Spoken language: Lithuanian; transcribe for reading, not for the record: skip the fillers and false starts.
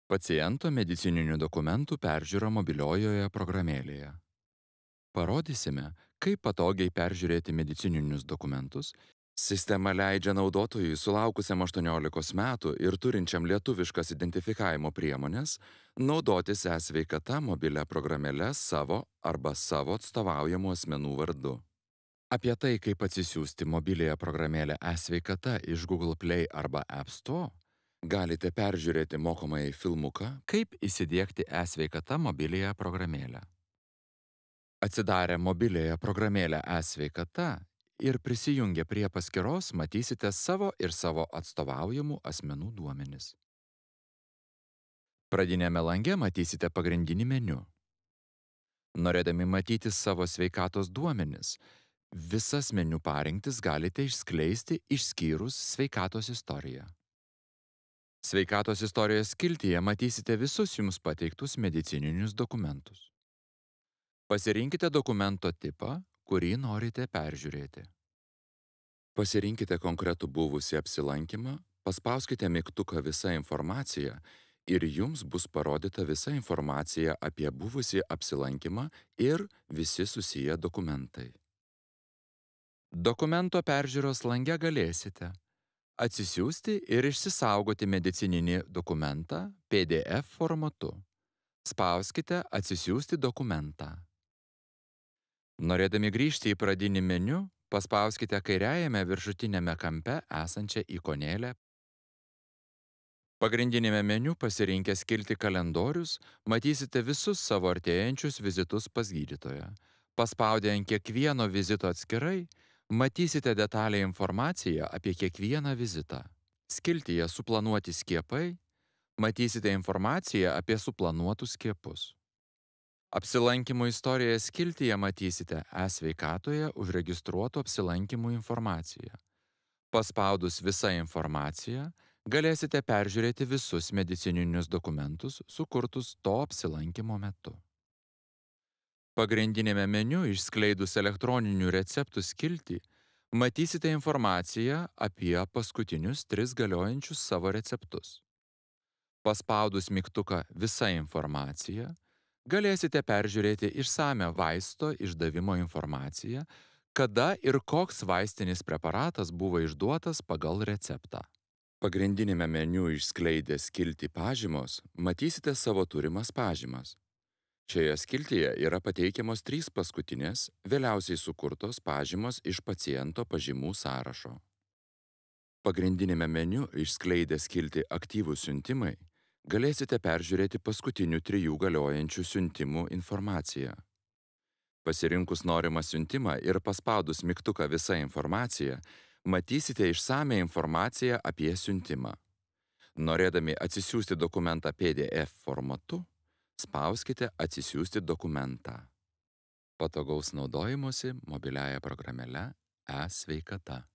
Paciento medicininių dokumentų peržiūra mobiliojoje programėlėje. Parodysime, kaip patogiai peržiūrėti medicininius dokumentus. Sistema leidžia naudotojui sulaukusiam 18 metų ir turinčiam lietuviškas identifikavimo priemonės naudotis e-sveikata mobilia programėle savo arba savo atstovaujamų asmenų vardu. Apie tai, kaip atsisiųsti mobiliąją programėlę e-sveikata iš Google Play arba App Store, galite peržiūrėti mokomąjį filmuką Kaip įsidiegti e-sveikata mobiliąją programėlę. Atsidarę mobiliąją programėlę e-sveikata ir prisijungę prie paskyros matysite savo ir savo atstovaujamų asmenų duomenis. Pradinėme lange matysite pagrindinį meniu. Norėdami matyti savo sveikatos duomenis, visas meniu parinktis galite išskleisti išskyrus sveikatos istoriją. Sveikatos istorijos skiltyje matysite visus jums pateiktus medicininius dokumentus. Pasirinkite dokumento tipą, kurį norite peržiūrėti. Pasirinkite konkretų buvusį apsilankymą, paspauskite mygtuką Visa informacija ir jums bus parodyta visa informacija apie buvusį apsilankymą ir visi susiję dokumentai. Dokumento peržiūros lange galėsite atsisiųsti ir išsisaugoti medicininį dokumentą PDF formatu. Spauskite Atsisiųsti dokumentą. Norėdami grįžti į pradinį meniu, paspauskite kairiajame viršutiniame kampe esančią ikonėlę. Pagrindinėme meniu pasirinkę skiltį Kalendorius, matysite visus savo artėjančius vizitus pas gydytoją. Paspaudę ant kiekvieno vizito atskirai, matysite detalią informaciją apie kiekvieną vizitą. Skiltyje Suplanuoti skiepai matysite informaciją apie suplanuotus skiepus. Apsilankymų istorijoje skiltyje matysite e-sveikatoje užregistruotų apsilankymų informaciją. Paspaudus Visa informacija, galėsite peržiūrėti visus medicininius dokumentus sukurtus to apsilankymo metu. Pagrindinėme meniu išskleidus elektroninių receptų skiltį, matysite informaciją apie paskutinius 3 galiojančius savo receptus. Paspaudus mygtuką Visa informacija, galėsite peržiūrėti išsamią vaisto išdavimo informaciją, kada ir koks vaistinis preparatas buvo išduotas pagal receptą. Pagrindinėme meniu išskleidę skiltį Pažymos matysite savo turimas pažymas. Šioje skiltyje yra pateikiamos 3 paskutinės, vėliausiai sukurtos pažymos iš paciento pažymų sąrašo. Pagrindinėme meniu išskleidę skiltį Aktyvūs siuntimai galėsite peržiūrėti paskutinių 3 galiojančių siuntimų informaciją. Pasirinkus norimą siuntimą ir paspaudus mygtuką Visa informacija, matysite išsamią informaciją apie siuntimą. Norėdami atsisiųsti dokumentą PDF formatu, spauskite Atsisiųsti dokumentą. Patogaus naudojimosi mobiliąja programėle e-sveikata.